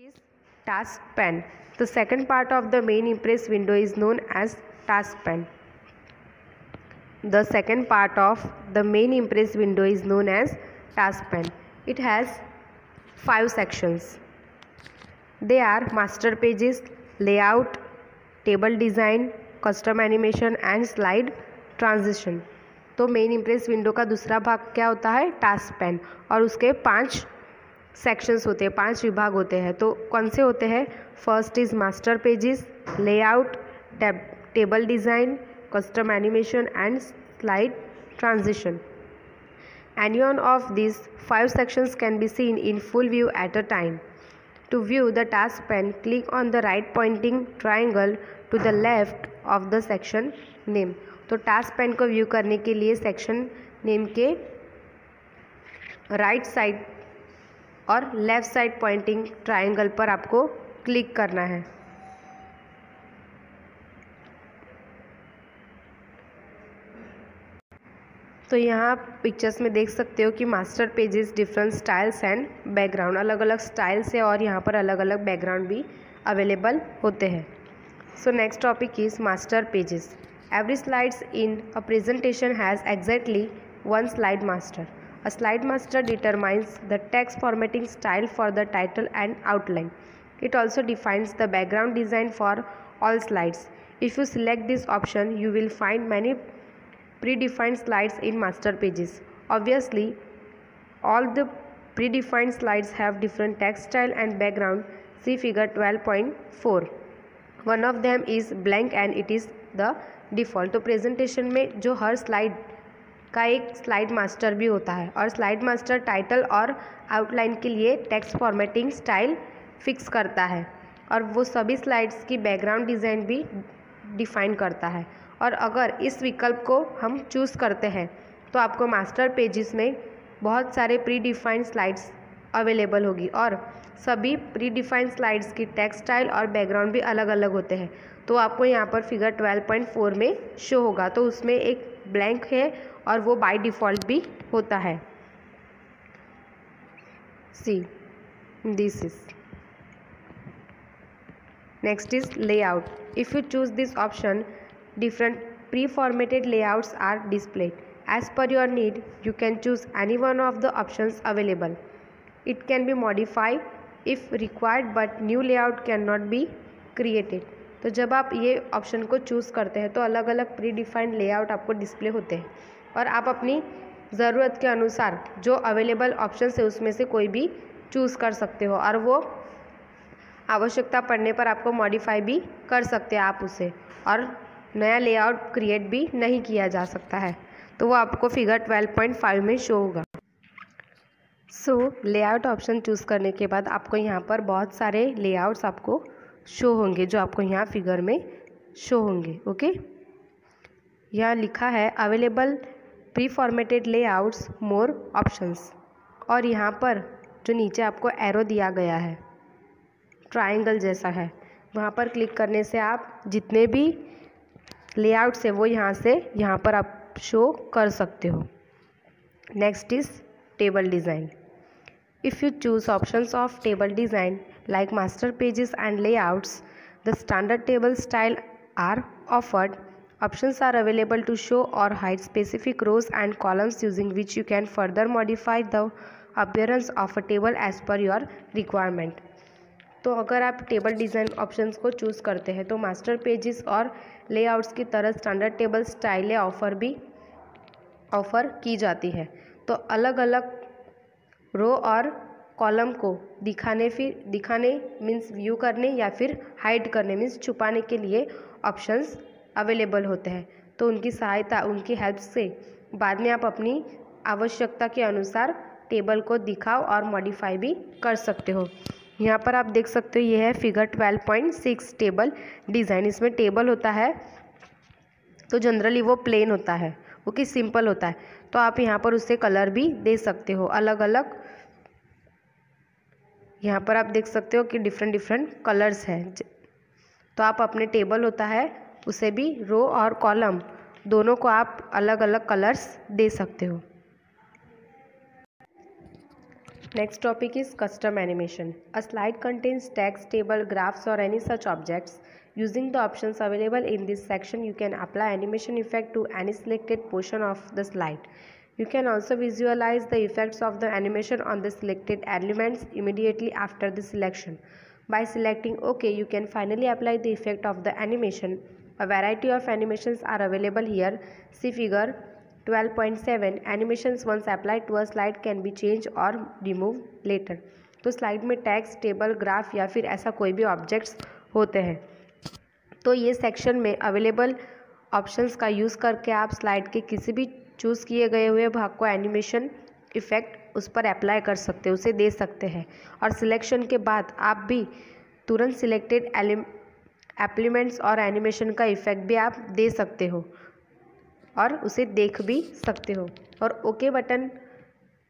is task pane. The second part of the main Impress window is known as task pane. The second part of the main Impress window is known as task pane. It has 5 sections. They are master pages, layout, table design, custom animation and slide transition. तो main impress window का दूसरा भाग क्या होता है? Task pane, और उसके 5 sections होते हैं, 5 विभाग होते हैं. तो कौन से होते हैं? First is master pages, layout, table design, custom animation and slide transition. Any one of these 5 sections can be seen in full view at a time. To view the task pane, click on the right pointing triangle to the left of the section name. तो task pane को view करने के लिए section name के right side और left side Poynting triangle पर आपको click करना है. तो यहाँ पिक्चर्स में देख सकते हो कि master pages different styles and background, अलग अलग स्टाइल्स है और यहाँ पर अलग अलग बैकग्राउंड भी अवेलेबल होते हैं. So next topic is master pages. Every slides in a presentation has exactly one slide master. A slide master determines the text formatting style for the title and outline. It also defines the background design for all slides. If you select this option, you will find many predefined slides in master pages. Obviously, all the predefined slides have different text style and background. See figure 12.4. One of them is blank and it is the default. तो presentation में जो हर slide का एक slide master भी होता है, और slide master title और आउटलाइन के लिए टेक्स्ट फॉर्मेटिंग स्टाइल फिक्स करता है, और वो सभी स्लाइड्स की बैकग्राउंड डिज़ाइन भी डिफ़ाइन करता है. और अगर इस विकल्प को हम चूज़ करते हैं तो आपको मास्टर पेजेस में बहुत सारे प्री डिफाइंड स्लाइड्स अवेलेबल होगी, और सभी प्री डिफाइंड स्लाइड्स की टेक्स्ट स्टाइल और बैकग्राउंड भी अलग अलग होते हैं. तो आपको यहाँ पर फिगर 12.4 में शो होगा. तो उसमें एक ब्लैंक है और वो बाय डिफ़ॉल्ट भी होता है. See this is. Next is layout. If you choose this option, different pre formatted layouts are displayed. As per your need, you can choose any one of the options available. It can be modified if required, but new layout cannot be created. तो जब आप ये option को choose करते हैं तो अलग अलग प्री डिफाइंड लेआउट आपको डिस्प्ले होते हैं, और आप अपनी ज़रूरत के अनुसार जो अवेलेबल ऑप्शन है उसमें से कोई भी चूज़ कर सकते हो, और वो आवश्यकता पड़ने पर आपको मॉडिफाई भी कर सकते हैं आप उसे, और नया लेआउट क्रिएट भी नहीं किया जा सकता है. तो वो आपको फिगर 12.5 में शो होगा. सो लेआउट ऑप्शन चूज़ करने के बाद आपको यहाँ पर बहुत सारे लेआउट्स आपको शो होंगे, जो आपको यहाँ फिगर में शो होंगे. ओके, यहाँ लिखा है available pre formatted layouts more options, और यहाँ पर जो नीचे आपको एरो दिया गया है ट्रायंगल जैसा है, वहाँ पर क्लिक करने से आप जितने भी लेआउट्स है वो यहाँ पर आप शो कर सकते हो. Next is table design. If you choose options of table design like master pages and layouts, the standard table style are offered. Options are available to show or hide specific rows and columns, using which you can further modify the appearance of a table as per your requirement. तो अगर आप table design options को choose करते हैं तो master pages और layouts की तरह स्टैंडर्ड टेबल स्टाइलें ऑफ़र की जाती है. तो अलग अलग रो और कॉलम को दिखाने मीन्स व्यू करने, या फिर हाइड करने मीन्स छुपाने के लिए ऑप्शंस अवेलेबल होते हैं. तो उनकी सहायता, उनकी हेल्प से बाद में आप अपनी आवश्यकता के अनुसार टेबल को दिखाओ और मॉडिफाई भी कर सकते हो. यहाँ पर आप देख सकते हो, ये है फिगर 12.6 टेबल डिज़ाइन. इसमें टेबल होता है तो जनरली वो प्लेन होता है, वो कि सिंपल होता है. तो आप यहाँ पर उससे कलर भी दे सकते हो अलग अलग. यहाँ पर आप देख सकते हो कि डिफरेंट कलर्स हैं. तो आप अपने टेबल होता है उसे भी रो और कॉलम दोनों को आप अलग अलग कलर्स दे सकते हो. Next topic is custom animation. A slide contains text, table, graphs or any such objects. Using the options available in this section, you can apply animation effect to any selected portion of the slide. You can also visualize the effects of the animation on the selected elements immediately after the selection. By selecting OK, you can finally apply the effect of the animation. A variety of animations are available here. See figure 12.7. Animations once applied to a slide can be changed or removed later. तो slide में text, table, graph या फिर ऐसा कोई भी objects होते हैं, तो ये सेक्शन में अवेलेबल ऑप्शंस का यूज़ करके आप स्लाइड के किसी भी चूज़ किए गए हुए भाग को एनिमेशन इफ़ेक्ट उस पर अप्लाई कर सकते हैं, उसे दे सकते हैं। और सिलेक्शन के बाद आप भी तुरंत सिलेक्टेड एप्लीमेंट्स और एनिमेशन का इफ़ेक्ट भी आप दे सकते हो और उसे देख भी सकते हो। और ओके बटन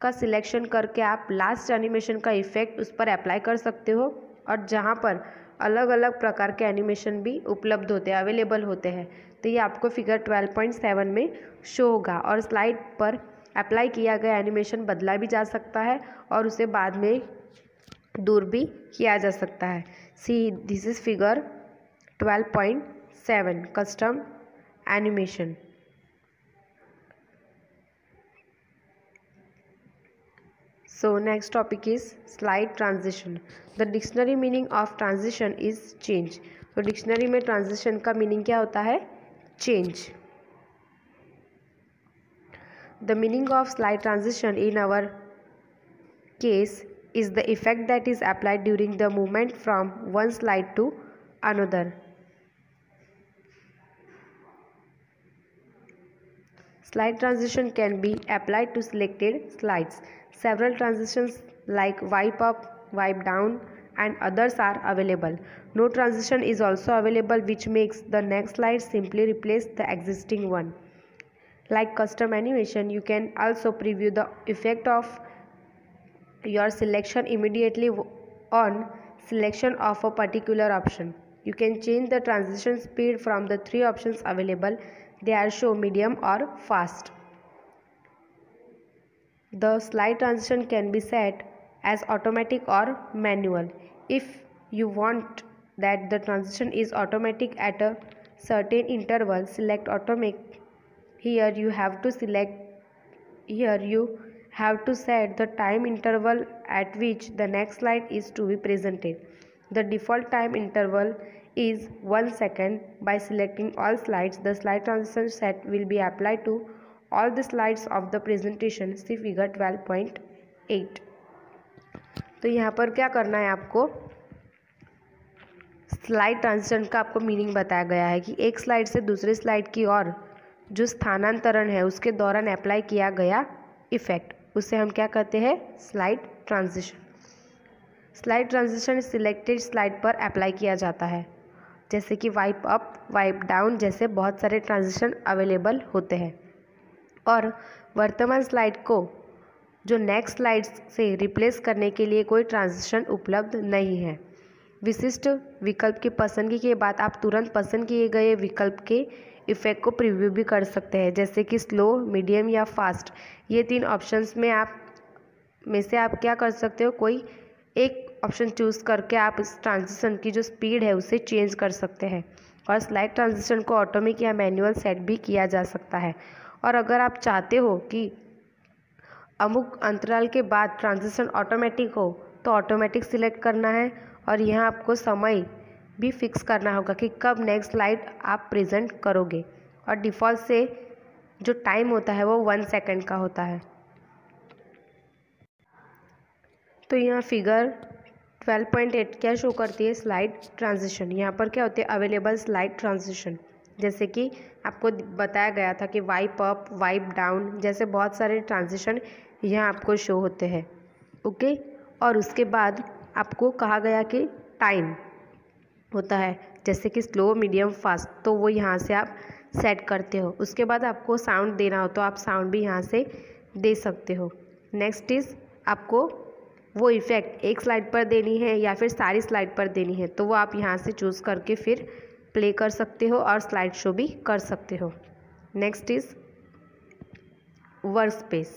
का सिलेक्शन करके आप लास्ट एनिमेशन का इफ़ेक्ट उस पर अप्लाई कर सकते हो, और जहाँ पर अलग अलग प्रकार के एनिमेशन भी उपलब्ध होते हैं, अवेलेबल होते हैं। तो ये आपको फिगर 12.7 में शो होगा। और स्लाइड पर अप्लाई किया गया एनिमेशन बदला भी जा सकता है और उसे बाद में दूर भी किया जा सकता है। See this is figure 12.7 custom animation. So next topic is slide transition. The dictionary meaning of transition is change. तो डिक्शनरी में ट्रांजिशन का मीनिंग क्या होता है? Change. The meaning of slide transition in our case is the effect that is applied during the movement from one slide to another. Slide transition can be applied to selected slides. Several transitions like wipe up, wipe down and others are available. No transition is also available, which makes the next slide simply replace the existing one. Like custom animation, you can also preview the effect of your selection immediately on selection of a particular option. You can change the transition speed from the 3 options available. They are show, medium or fast. The slide transition can be set as automatic or manual. If you want that the transition is automatic at a certain interval, select automatic. Here you have to set the time interval at which the next slide is to be presented. The default time interval is 1 second. By selecting all slides, the slide transition set will be applied to all the slides of the presentation. See figure 12.8. तो यहाँ पर क्या करना है, आपको slide transition का आपको meaning बताया गया है कि एक स्लाइड से दूसरे स्लाइड की ओर जो स्थानांतरण है उसके दौरान अप्लाई किया गया इफेक्ट, उसे हम क्या कहते हैं? Slide transition. Slide transition selected slide पर अप्लाई किया जाता है, जैसे कि वाइप अप, वाइप डाउन जैसे बहुत सारे ट्रांजिशन अवेलेबल होते हैं। और वर्तमान स्लाइड को जो नेक्स्ट स्लाइड से रिप्लेस करने के लिए कोई ट्रांजिशन उपलब्ध नहीं है। विशिष्ट विकल्प की पसंदगी के बाद आप तुरंत पसंद किए गए विकल्प के इफ़ेक्ट को प्रीव्यू भी कर सकते हैं, जैसे कि स्लो, मीडियम या फास्ट। ये 3 ऑप्शंस में से आप क्या कर सकते हो? कोई एक ऑप्शन चूज़ करके आप इस ट्रांजिशन की जो स्पीड है उसे चेंज कर सकते हैं। और स्लाइड ट्रांजिशन को ऑटोमेटिक या मैनुअल सेट भी किया जा सकता है। और अगर आप चाहते हो कि अमुक अंतराल के बाद ट्रांजिशन ऑटोमेटिक हो तो ऑटोमेटिक सिलेक्ट करना है, और यहाँ आपको समय भी फिक्स करना होगा कि कब नेक्स्ट स्लाइड आप प्रेजेंट करोगे। और डिफ़ॉल्ट से जो टाइम होता है वो 1 सेकंड का होता है। तो यहाँ फिगर 12.8 क्या शो करती है? Slide transition. यहाँ पर क्या होते हैं? अवेलेबल स्लाइड ट्रांजिशन, जैसे कि आपको बताया गया था कि वाइप अप, वाइप डाउन जैसे बहुत सारे ट्रांजिशन यहाँ आपको शो होते हैं। ओके, और उसके बाद आपको कहा गया कि टाइम होता है, जैसे कि स्लो, मीडियम, फास्ट, तो वो यहाँ से आप सेट करते हो। उसके बाद आपको साउंड देना हो तो आप साउंड भी यहाँ से दे सकते हो। नेक्स्ट इज़ आपको वो इफ़ेक्ट एक स्लाइड पर देनी है या फिर सारी स्लाइड पर देनी है, तो वो आप यहाँ से चूज़ करके फिर प्ले कर सकते हो और स्लाइड शो भी कर सकते हो। Next is work space.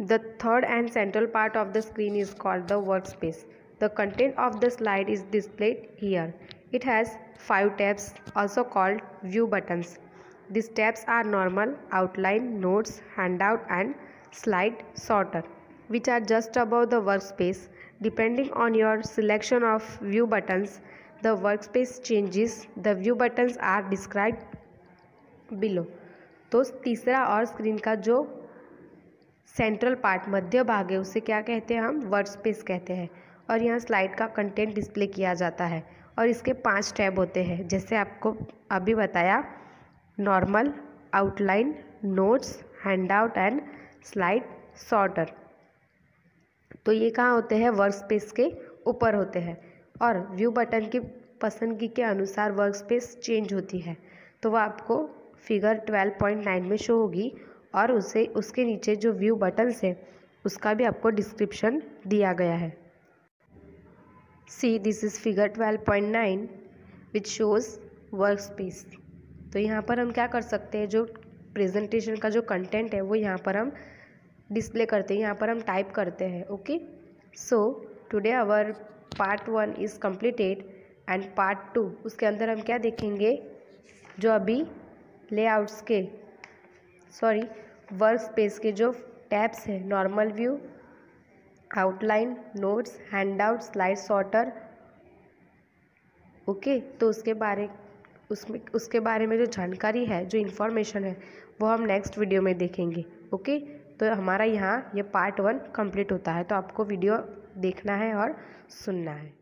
The third and central part of the screen is called the workspace. The content of the slide is displayed here. It has 5 tabs, also called view buttons. These tabs are normal, outline, notes, handout and slide sorter, which are just above the workspace. Depending on your selection of view buttons, the workspace changes. The view buttons are described below. तो तीसरा और screen का जो central part मध्य भाग है उसे क्या कहते हैं, हम वर्क स्पेस कहते हैं। और यहाँ स्लाइड का कंटेंट डिस्प्ले किया जाता है और इसके 5 टैब होते हैं, जैसे आपको अभी बताया, normal, outline, notes, handout and slide sorter. तो ये कहाँ होते हैं, वर्क स्पेस के ऊपर होते हैं। और व्यू बटन की पसंदगी के अनुसार वर्क स्पेस चेंज होती है, तो वह आपको फिगर 12.9 में शो होगी और उसके नीचे जो व्यू बटन्स है उसका भी आपको डिस्क्रिप्शन दिया गया है। See this is figure 12.9 which shows work space. तो यहाँ पर हम क्या कर सकते हैं, जो प्रेजेंटेशन का जो कंटेंट है वो यहाँ पर हम डिस्प्ले करते हैं, यहाँ पर हम टाइप करते हैं। Okay, so today our part 1 is completed and part 2 उसके अंदर हम क्या देखेंगे, जो अभी लेआउट्स के वर्क स्पेस के जो टैब्स हैं, normal view, outline, notes, handout, slide sorter. Okay, तो उसके बारे में जो जानकारी है, जो इन्फॉर्मेशन है, वो हम नेक्स्ट वीडियो में देखेंगे। ओके, तो हमारा यहाँ ये पार्ट 1 कंप्लीट होता है, तो आपको वीडियो देखना है और सुनना है।